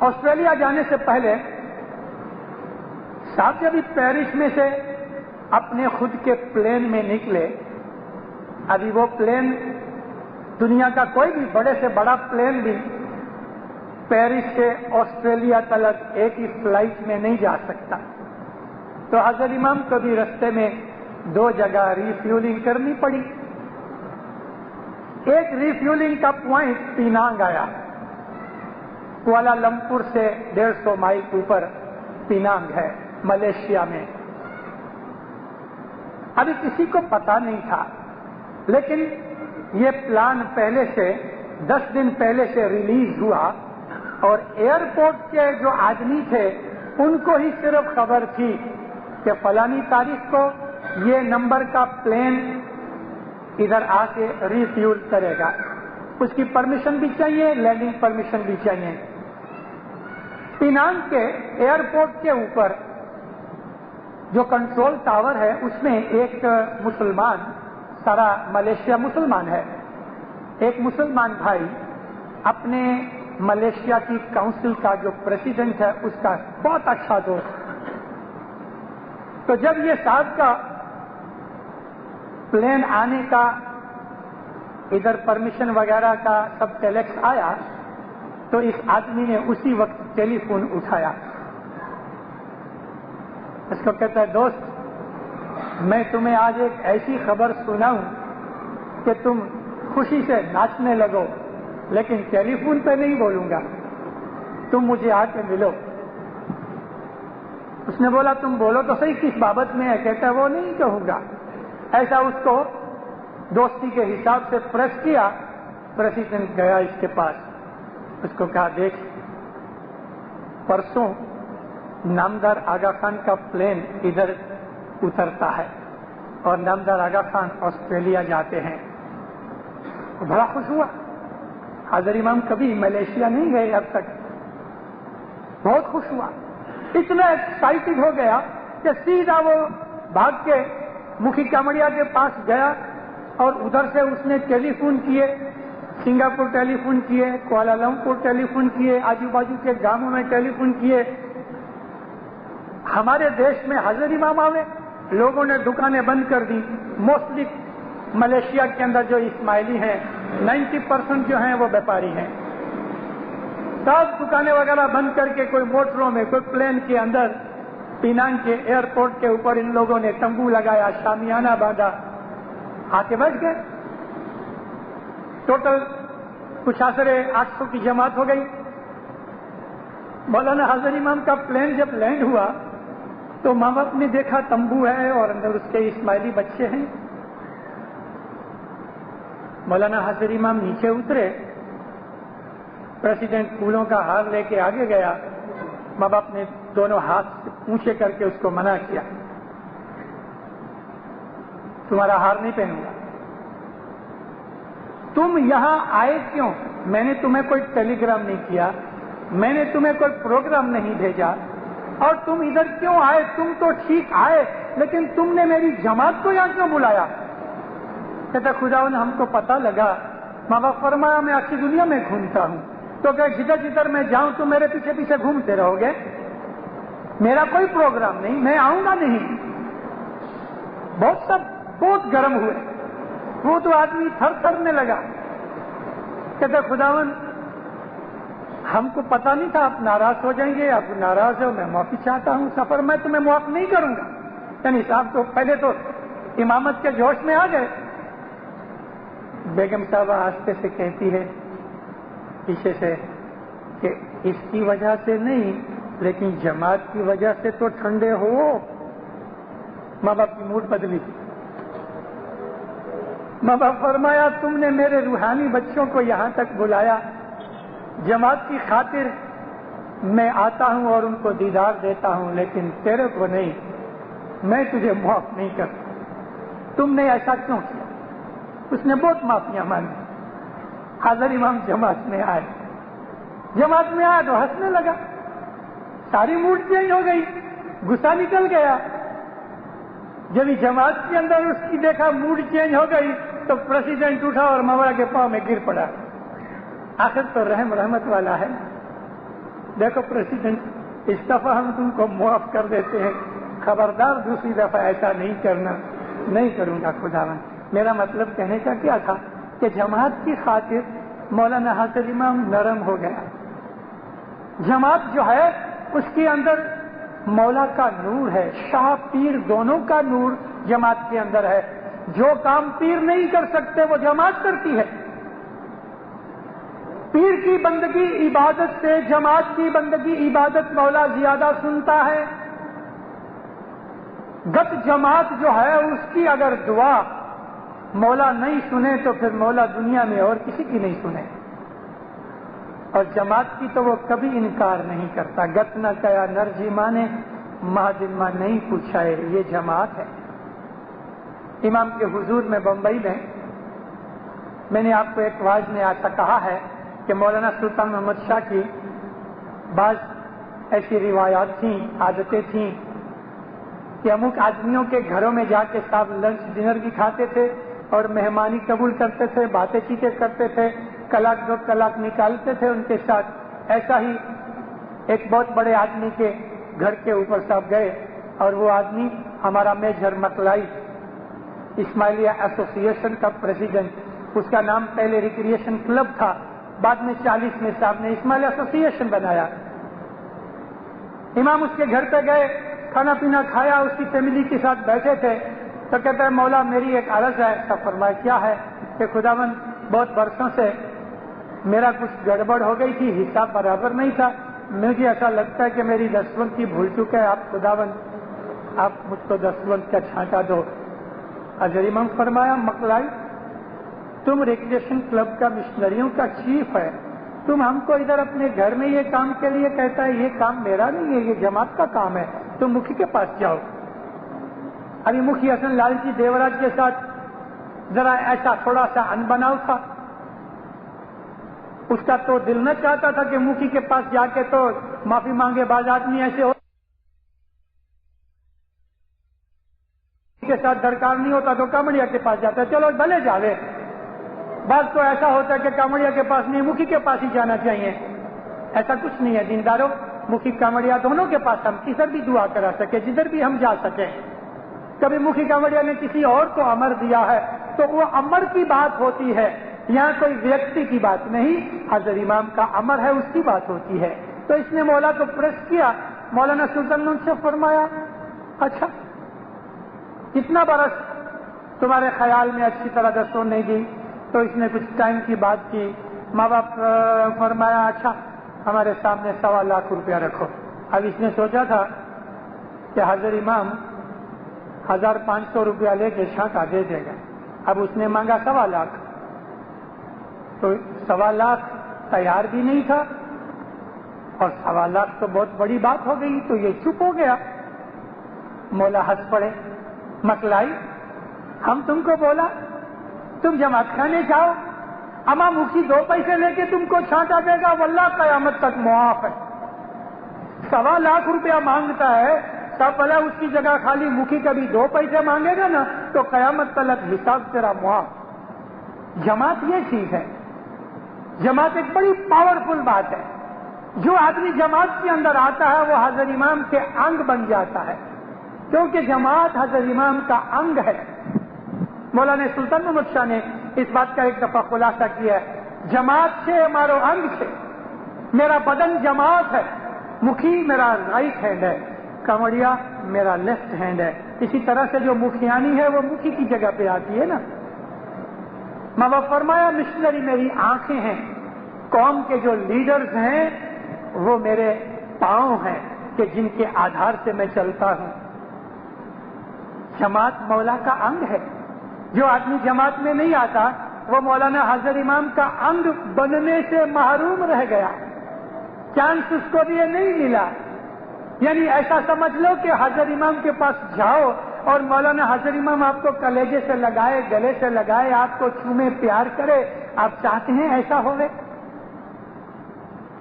آسٹریلیا جانے سے پہلے صاحب جب پیرس میں سے اپنے خود کے پلین میں نکلے، ابھی وہ پلین دنیا کا کوئی بھی بڑے سے بڑا پلین بھی پیرس سے آسٹریلیا تک ایک ہی فلائٹ میں نہیں جا سکتا، تو حضرت امام کو بھی رستے میں 2 جگہ ریفیولنگ کرنی پڑی۔ ایک ریفیولنگ کا پوائنٹ پینانگ آیا، کوالالمپور سے 150 مائل اوپر پینانگ ہے ملیشیا میں۔ ابھی کسی کو پتا نہیں تھا، لیکن یہ پلان پہلے سے 10 دن پہلے سے ریلیز ہوا، اور ایئرپورٹ کے جو آدمی تھے ان کو ہی صرف خبر تھی کہ فلانی تاریخ کو یہ نمبر کا پلین ادھر آ کے ریفیول کرے گا، اس کی پرمیشن بھی چاہیے، لینڈنگ پرمیشن بھی چاہیے۔ پینانگ کے ایئرپورٹ کے اوپر جو کنٹرول ٹاور ہے اس میں ایک مسلمان، سارا ملیشیا مسلمان ہے، ایک مسلمان بھائی اپنے ملیشیا کی کاؤنسل کا جو پریزیڈنٹ ہے اس کا بہت اچھا دوست۔ تو جب یہ صاحب کا پلین آنے کا ادھر پرمیشن وغیرہ کا سب ٹیلیکس آیا تو اس آدمی نے اسی وقت ٹیلی فون اٹھایا، اس کو کہتا ہے دوست میں تمہیں آج ایک ایسی خبر سناؤں کہ تم خوشی سے ناچنے لگو، لیکن ٹیلی فون پہ نہیں بولوں گا، تم مجھے آ کے ملو۔ اس نے بولا تم بولو تو صحیح کس بابت میں ہے؟ کہتا ہے وہ نہیں کہوں گا۔ ایسا اس کو دوستی کے حساب سے پریس کیا، پریزیڈنٹ گیا اس کے پاس، اس کو کہا دیکھ پرسوں نامدار آغا خان کا پلین ادھر اترتا ہے اور نامدار آغا خان آسٹریلیا جاتے ہیں۔ بڑا خوش ہوا، حضرت امام کبھی ملیشیا نہیں گئے اب تک، بہت خوش ہوا، اتنا ایکسائٹڈ ہو گیا کہ سیدھا وہ بھاگ کے مکھی کامڑیا کے پاس گیا اور ادھر سے اس نے ٹیلی فون کیے، سنگاپور ٹیلی فون کیے، کوالالمپور ٹیلی فون کیے، آجو باجو کے گاؤں میں ٹیلی فون کیے۔ ہمارے دیش میں حضرت امام آوے، لوگوں نے دکانیں بند کر دی، موسٹلی ملیشیا کے اندر جو اسماعیلی ہیں 90% جو ہیں وہ بیپاری ہیں، سب دکانیں وغیرہ بند کر کے کوئی موٹروں میں کوئی پلین کے اندر پینانگ کے ایئرپورٹ کے اوپر ان لوگوں نے تمبو لگایا، شامیانہ باندھا، آ کے بیٹھ گئے۔ ٹوٹل کچھ آسرے 800 کی جماعت ہو گئی۔ مولانا حضرت امام کا پلین جب لینڈ ہوا تو ماں باپ نے دیکھا تمبو ہے اور اندر اس کے اسماعیلی بچے ہیں۔ مولانا حضرت امام نیچے اترے، پریزیڈنٹ پھولوں کا ہار لے کے آگے گیا، ماں باپ نے دونوں ہاتھ سے اونچے کر کے اس کو منع کیا، تمہارا ہار نہیں پہنوں گا۔ تم یہاں آئے کیوں؟ میں نے تمہیں کوئی ٹیلی گرام نہیں کیا، میں نے تمہیں کوئی پروگرام نہیں بھیجا، اور تم ادھر کیوں آئے؟ تم تو ٹھیک آئے، لیکن تم نے میری جماعت کو یہاں کیوں بلایا؟ کہتا خداوند ہم کو پتا لگا، ماں باپ فرمایا میں آخری دنیا میں گھومتا ہوں، تو کہ جدھر جدھر میں جاؤں تو میرے پیچھے پیچھے گھومتے رہو گے، میرا کوئی پروگرام نہیں، میں آؤں گا نہیں۔ بہت گرم ہوئے، وہ تو آدمی تھر تھرنے لگا، کہتا خداوند ہم کو پتا نہیں تھا آپ ناراض ہو جائیں گے، آپ ناراض ہو، میں معافی چاہتا ہوں، سفر میں تمہیں معاف نہیں کروں گا۔ یعنی صاحب تو پہلے تو امامت کے جوش میں آ گئے۔ بیگم صاحبہ آہستہ سے کہتی ہے پیچھے سے کہ اس کی وجہ سے نہیں لیکن جماعت کی وجہ سے تو ٹھنڈے ہو۔ ماں باپ کی موڈ بدلی، ماں باپ فرمایا تم نے میرے روحانی بچوں کو یہاں تک بلایا، جماعت کی خاطر میں آتا ہوں اور ان کو دیدار دیتا ہوں، لیکن تیرے کو نہیں، میں تجھے معاف نہیں کرتا، تم نے ایسا کیوں کیا؟ اس نے بہت معافیاں مانگی۔ حضرت امام جماعت میں آئے تو ہنسنے لگا، ساری موڈ چینج ہو گئی، غصہ نکل گیا۔ جب جماعت کے اندر اس کی دیکھا موڈ چینج ہو گئی تو پریزیڈنٹ اٹھا اور مولا کے پاؤں میں گر پڑا۔ آخر تو رحمت والا ہے، دیکھو پریزیڈنٹ اس دفعہ ہم تم کو معاف کر دیتے ہیں، خبردار دوسری دفعہ ایسا نہیں کرنا۔ نہیں کروں گا خداوند۔ میرا مطلب کہنے کا کیا تھا کہ جماعت کی خاطر مولانا حاضر امام نرم ہو گیا۔ جماعت جو ہے اس کے اندر مولا کا نور ہے، شاہ پیر دونوں کا نور جماعت کے اندر ہے۔ جو کام پیر نہیں کر سکتے وہ جماعت کرتی ہے۔ پیر کی بندگی عبادت سے جماعت کی بندگی عبادت مولا زیادہ سنتا ہے۔ گت جماعت جو ہے اس کی اگر دعا مولا نہیں سنے تو پھر مولا دنیا میں اور کسی کی نہیں سنے، اور جماعت کی تو وہ کبھی انکار نہیں کرتا۔ گت نہ کیا نرجی مانے مہادن ماں نہیں پوچھا ہے، یہ جماعت ہے۔ امام کے حضور میں بمبئی میں نے آپ کو ایک واعظ نے ایسا کہا ہے کہ مولانا سلطان محمد شاہ کی بعض ایسی روایات تھیں، عادتیں تھیں کہ امک آدمیوں کے گھروں میں جا کے صاحب لنچ ڈنر بھی کھاتے تھے اور مہمانی قبول کرتے تھے، باتیں چیتیں کرتے تھے، کلاک دو کلاک نکالتے تھے ان کے ساتھ۔ ایسا ہی ایک بہت بڑے آدمی کے گھر کے اوپر صاحب گئے، اور وہ آدمی ہمارا میجر مکلائی اسماعیلیہ ایسوسی ایشن کا پریزیڈنٹ، اس کا نام پہلے ریکریشن کلب تھا، بعد میں 40 میں صاحب نے اسماعیلیہ ایسوسی ایشن بنایا۔ امام اس کے گھر پہ گئے، کھانا پینا کھایا، اس کی فیملی کے ساتھ بیٹھے تھے، تو کہتا ہے مولا میری ایک عرض ہے۔ تو فرمایا کیا ہے؟ کہ خداوند بہت برسوں سے میرا کچھ گڑبڑ ہو گئی تھی، حساب برابر نہیں تھا، مجھے ایسا لگتا ہے کہ میری دستوند کی بھول چکا ہے، آپ خداوند آپ مجھ کو دستوند کا چھانٹا دو۔ حضرت امام فرمایا مکلائی تم ریکریشن کلب کا مشنریوں کا چیف ہے، تم ہم کو ادھر اپنے گھر میں یہ کام کے لیے کہتا ہے، یہ کام میرا نہیں ہے، یہ جماعت کا کام ہے، تم مکھی کے پاس جاؤ۔ ابھی مکھی حسن لال جی دیوراج کے ساتھ ذرا ایسا تھوڑا سا انبناؤ تھا، اس کا تو دل نہ چاہتا تھا کہ مکھی کے پاس جا کے تو معافی مانگے، بعض آدمی ایسے ہو کے ساتھ درکار نہیں ہوتا تو کامڑیا کے پاس جاتا ہے، چلو بھلے جاوے۔ بعض تو ایسا ہوتا ہے کہ کامڑیا کے پاس نہیں، مکھی کے پاس ہی جانا چاہیے۔ ایسا کچھ نہیں ہے دینداروں، مکھی کامڑیا دونوں کے پاس ہم کدھر بھی دعا کرا سکے، جدھر بھی ہم جا سکیں۔ کبھی مکھی کامڑیا نے کسی اور کو امر دیا ہے تو وہ امر کی بات ہوتی ہے، یہاں کوئی ویکتی کی بات نہیں، حضرت امام کا امر ہے، اس کی بات ہوتی ہے۔ تو اس نے مولا کو پریس کیا، مولانا سلطان نے ان سے فرمایا اچھا کتنا برس تمہارے خیال میں اچھی طرح دستور نہیں دی؟ تو اس نے کچھ ٹائم کی بات کی، ماں باپ فرمایا اچھا ہمارے سامنے 1.25 لاکھ روپیہ رکھو۔ اب اس نے سوچا تھا کہ حضرت امام 1500 روپیہ لے کے چھانٹا دے دے گا، اب اس نے مانگا 1.25 لاکھ، تو 1.25 لاکھ تیار بھی نہیں تھا، اور 1.25 لاکھ تو بہت بڑی بات ہو گئی، تو یہ چپ ہو گیا۔ مولا ہنس پڑے، مکلائی ہم تم کو بولا تم جماعت خانے جاؤ، اما مکھی 2 پیسے لے کے تم کو چھانٹا دے گا، واللہ قیامت تک معاف ہے۔ 1.25 لاکھ روپیہ مانگتا ہے، سب بھلا اس کی جگہ خالی مکھی کبھی 2 پیسے مانگے گا نا تو قیامت تک حساب تیرا معاف۔ جماعت یہ چیز ہے، جماعت ایک بڑی پاورفل بات ہے۔ جو آدمی جماعت کے اندر آتا ہے وہ حضرت امام کے انگ بن جاتا ہے، کیونکہ جماعت حضرت امام کا انگ ہے۔ مولانا سلطان محمد شاہ نے اس بات کا ایک دفعہ خلاصہ کیا ہے، جماعت سے ہمارو انگ سے، میرا بدن جماعت ہے، مکھی میرا رائٹ ہینڈ ہے، کمڑیا میرا لیفٹ ہینڈ ہے۔ اسی طرح سے جو مکھیانی ہے وہ مکھی کی جگہ پہ آتی ہے نا۔ ماں فرمایا مشنری میری آنکھیں ہیں، قوم کے جو لیڈرز ہیں وہ میرے پاؤں ہیں کہ جن کے آدھار سے میں چلتا ہوں۔ جماعت مولا کا انگ ہے، جو آدمی جماعت میں نہیں آتا وہ مولانا حضرت امام کا انگ بننے سے محروم رہ گیا، چانس اس کو بھی نہیں ملا۔ یعنی ایسا سمجھ لو کہ حضرت امام کے پاس جاؤ اور مولانا حضرت امام آپ کو کلیجے سے لگائے، گلے سے لگائے، آپ کو چومے، پیار کرے، آپ چاہتے ہیں ایسا ہوئے؟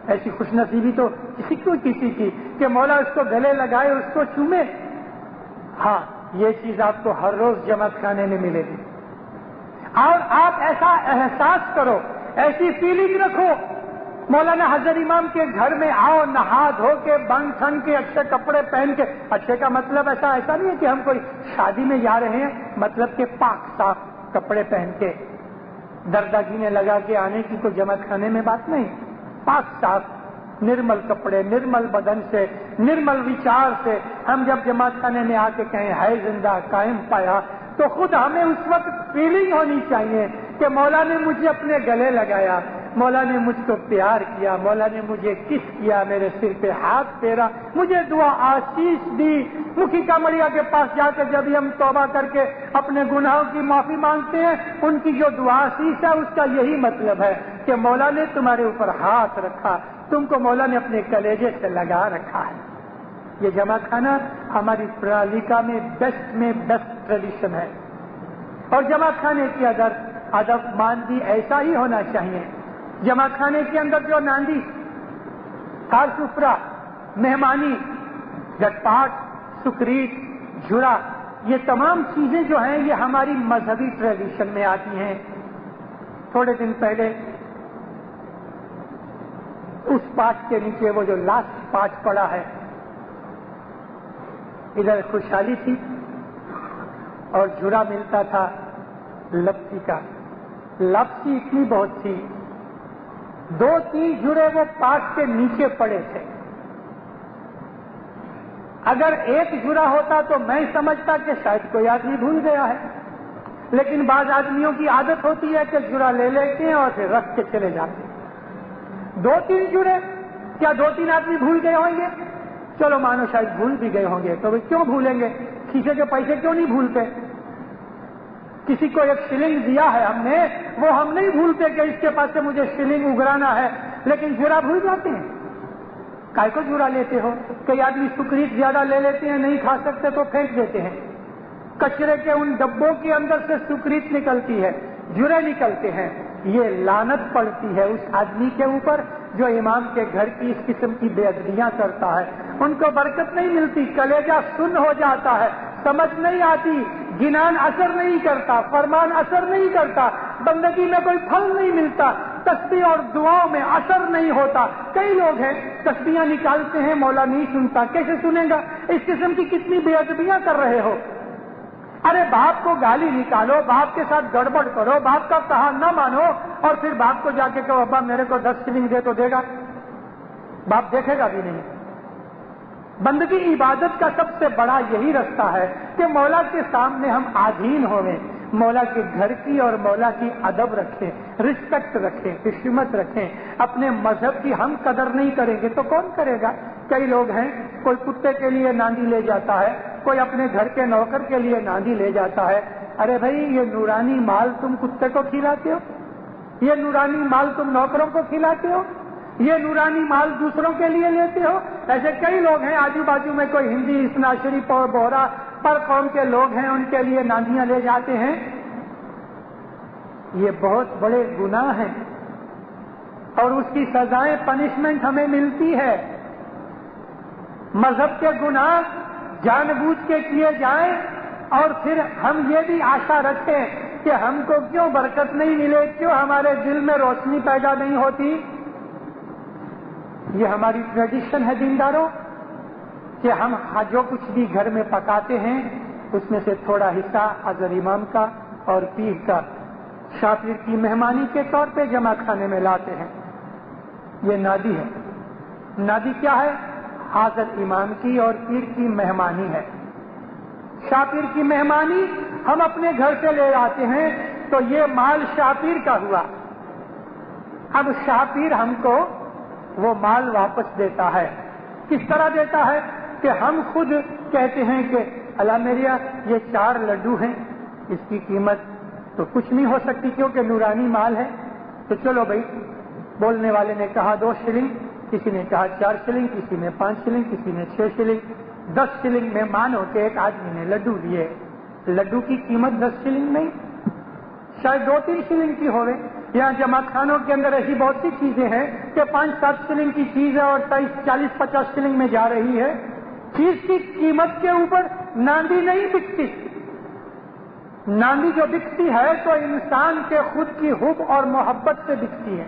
ایسی خوش نصیبی تو کسی کی کہ مولا اس کو گلے لگائے، اس کو چومے؟ ہاں، یہ چیز آپ کو ہر روز جماعت خانے میں ملے گی، اور آپ ایسا احساس کرو، ایسی فیلنگ رکھو مولانا حضرت امام کے گھر میں آؤ، نہا دھو کے بن ٹھن کے اچھے کپڑے پہن کے، اچھے کا مطلب ایسا نہیں ہے کہ ہم کوئی شادی میں جا رہے ہیں، مطلب کہ پاک صاف کپڑے پہن کے دردگینے لگا کے آنے کی کوئی جماعت خانے میں بات نہیں. پاک صاف نرمل کپڑے، نرمل بدن سے، نرمل وچار سے ہم جب جماعت خانے میں آ کے کہیں ہے زندہ قائم پایا، تو خود ہمیں اس وقت فیلنگ ہونی چاہیے کہ مولا نے مجھے اپنے گلے لگایا، مولا نے مجھ کو پیار کیا، مولا نے مجھے کس کیا، میرے سر پہ ہاتھ پھیرا، مجھے دعا آشیش دی. مکھی کامڑیا کے پاس جا کے جب ہم توبہ کر کے اپنے گناہوں کی معافی مانگتے ہیں، ان کی جو دعا آشیش ہے اس کا یہی مطلب ہے کہ مولا نے تمہارے اوپر ہاتھ رکھا، تم کو مولا نے اپنے کلیجے سے لگا رکھا ہے. یہ جمع خانہ ہماری پرنالیکا میں بیسٹ ٹریڈیشن ہے. اور جمع خانے کی ادب ماندی ایسا ہی ہونا چاہیے. جمع خانے کے اندر جو ناندی، کار سفرا، مہمانی، جٹپاٹ، سکریت، جھڑا، یہ تمام چیزیں جو ہیں یہ ہماری مذہبی ٹریڈیشن میں آتی ہیں. تھوڑے دن پہلے اس پاٹ کے نیچے وہ جو لاسٹ پاٹ پڑا ہے، ادھر خوشحالی تھی اور جھڑا ملتا تھا لپسی کا. لپسی اتنی بہت تھی، 2-3 جھڑے وہ پاٹ کے نیچے پڑے تھے. اگر ایک جھڑا ہوتا تو میں سمجھتا کہ شاید کوئی آدمی بھول گیا ہے، لیکن بعض آدمیوں کی عادت ہوتی ہے کہ جھڑا لے لیتے ہیں اور پھر رکھ کے چلے جاتے ہیں. 2-3 جھڑے، کیا 2-3 آدمی بھول گئے ہوں گے؟ چلو مانو شاید بھول بھی گئے ہوں گے، تو وہ کیوں بھولیں گے؟ کھیسے کے پیسے کیوں نہیں بھولتے؟ کسی کو 1 شلنگ دیا ہے ہم نے، وہ ہم نہیں بھولتے کہ اس کے پاس سے مجھے شلنگ اگرانا ہے، لیکن جھڑا بھول جاتے ہیں. کائے کو جھڑا لیتے ہو؟ کئی آدمی سکریت زیادہ لے لیتے ہیں، نہیں کھا سکتے تو پھینک دیتے ہیں. کچرے کے ان ڈبوں کے اندر سے سکریت نکلتی ہے، جھڑے نکلتے ہیں. یہ لعنت پڑتی ہے اس آدمی کے اوپر جو امام کے گھر کی اس قسم کی بے ادبیاں کرتا ہے. ان کو برکت نہیں ملتی، کلیجہ سن ہو جاتا ہے، سمجھ نہیں آتی، جنان اثر نہیں کرتا، فرمان اثر نہیں کرتا، بندگی میں کوئی پھل نہیں ملتا، تسبیح اور دعاؤں میں اثر نہیں ہوتا. کئی لوگ ہیں تسبیحاں نکالتے ہیں، مولا نہیں سنتا. کیسے سنے گا؟ اس قسم کی کتنی بے ادبیاں کر رہے ہو. ارے باپ کو گالی نکالو، باپ کے ساتھ گڑبڑ کرو، باپ کا کہا نہ مانو، اور پھر باپ کو جا کے کہو ابا میرے کو 10 شلنگ دے، تو دے گا؟ باپ دیکھے گا بھی نہیں. بندگی عبادت کا سب سے بڑا یہی رستہ ہے کہ مولا کے سامنے ہم آدھین ہوئیں، مولا کے گھر کی اور مولا کی ادب رکھیں، رسپیکٹ رکھیں، حشمت رکھیں. اپنے مذہب کی ہم قدر نہیں کریں گے تو کون کرے گا؟ کئی لوگ ہیں، کوئی کتے کے لیے ناندی لے جاتا ہے، کوئی اپنے گھر کے نوکر کے لیے ناندی لے جاتا ہے. ارے بھائی، یہ نورانی مال تم کتے کو کھلاتے ہو؟ یہ نورانی مال تم نوکروں کو کھلاتے ہو؟ یہ نورانی مال دوسروں کے لیے لیتے ہو؟ ایسے کئی لوگ ہیں آجو بازو میں، کوئی ہندی اسناشری بورا پر قوم کے لوگ ہیں، ان کے لیے ناندیاں لے جاتے ہیں. یہ بہت بڑے گناہ ہیں اور اس کی سزائیں، پنشمنٹ ہمیں ملتی ہے. مذہب کے گناہ جان بوجھ کے کیے جائیں اور پھر ہم یہ بھی آشا رکھیں کہ ہم کو کیوں برکت نہیں ملے، کیوں ہمارے دل میں روشنی پیدا نہیں ہوتی. یہ ہماری ٹریڈیشن ہے دینداروں کہ ہم جو کچھ بھی گھر میں پکاتے ہیں اس میں سے تھوڑا حصہ حضرت امام کا اور پیر کا شاپیر کی مہمانی کے طور پہ جمع خانے میں لاتے ہیں. یہ نادی ہے. نادی کیا ہے؟ حضرت امام کی اور پیر کی مہمانی ہے. شاپیر کی مہمانی ہم اپنے گھر سے لے آتے ہیں تو یہ مال شاپیر کا ہوا. اب شاپیر ہم کو وہ مال واپس دیتا ہے. کس طرح دیتا ہے کہ ہم خود کہتے ہیں کہ اللہ میریا یہ 4 لڈو ہیں، اس کی قیمت تو کچھ نہیں ہو سکتی کیونکہ نورانی مال ہے، تو چلو بھائی. بولنے والے نے کہا 2 شلنگ، کسی نے کہا 4 شلنگ، کسی نے 5 شلنگ، کسی نے 6 شلنگ. 10 شلنگ میں مانو کہ ایک آدمی نے لڈو لیے. لڈو کی قیمت 10 شلنگ نہیں، شاید 2-3 شلنگ کی ہوئے. یہاں جماعت خانوں کے اندر ایسی بہت سی چیزیں ہیں کہ 5-7 شلنگ کی چیز ہے اور 40-50 شلنگ میں جا رہی ہے. چیز کی قیمت کے اوپر ناندی نہیں بکتی. ناندی جو بکتی ہے تو انسان کے خود کی حب اور محبت سے بکتی ہے.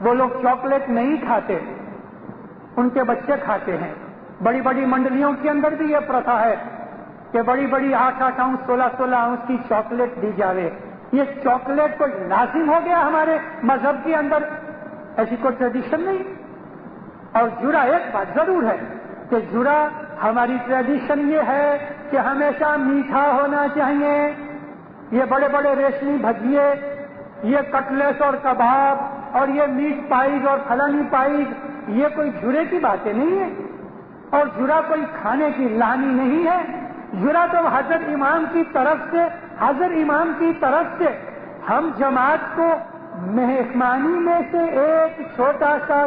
وہ لوگ چاکلیٹ نہیں کھاتے، ان کے بچے کھاتے ہیں۔ بڑی بڑی منڈلیوں کے اندر بھی یہ پرتھا ہے کہ بڑی بڑی 8-8 اونس 16-16 اونس کی چاکلیٹ دی جاوے۔ یہ چاکلیٹ کوئی لازم ہو گیا ہمارے مذہب کے اندر؟ ایسی کوئی ٹریڈیشن نہیں۔ اور جڑا ایک بات ضرور ہے کہ جڑا ہماری ٹریڈیشن یہ ہے کہ ہمیشہ میٹھا ہونا چاہیے۔ یہ بڑے بڑے ریشمی بھجیے، یہ کٹلیس اور کباب اور یہ میٹ پائز اور پھلانی پائز، یہ کوئی جڑے کی باتیں نہیں ہیں، اور جڑا کوئی کھانے کی لانی نہیں ہے۔ جڑا تو حضرت امام کی طرف سے ہم جماعت کو مہمانی میں سے ایک چھوٹا سا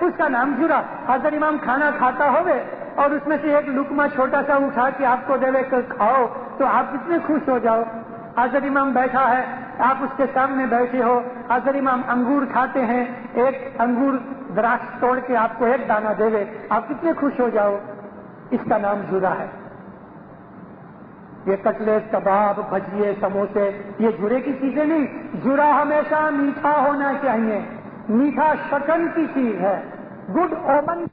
اس کا نام جڑا۔ حضرت امام کھانا کھاتا ہوئے اور اس میں سے ایک لقمہ چھوٹا سا اٹھا کے آپ کو دے کر کھاؤ تو آپ کتنے خوش ہو جاؤ۔ حضرت امام بیٹھا ہے، آپ اس کے سامنے بیٹھے ہو، حضرت امام انگور کھاتے ہیں، ایک انگور درخت توڑ کے آپ کو ایک دانہ دے، آپ کتنے خوش ہو جاؤ۔ اس کا نام جڑا ہے۔ یہ کٹلیٹ، کباب، بھجیے، سموسے، یہ جڑے کی چیزیں نہیں۔ جڑا ہمیشہ میٹھا ہونا چاہیے، میٹھا شکن کی چیز ہے، گڈ اومن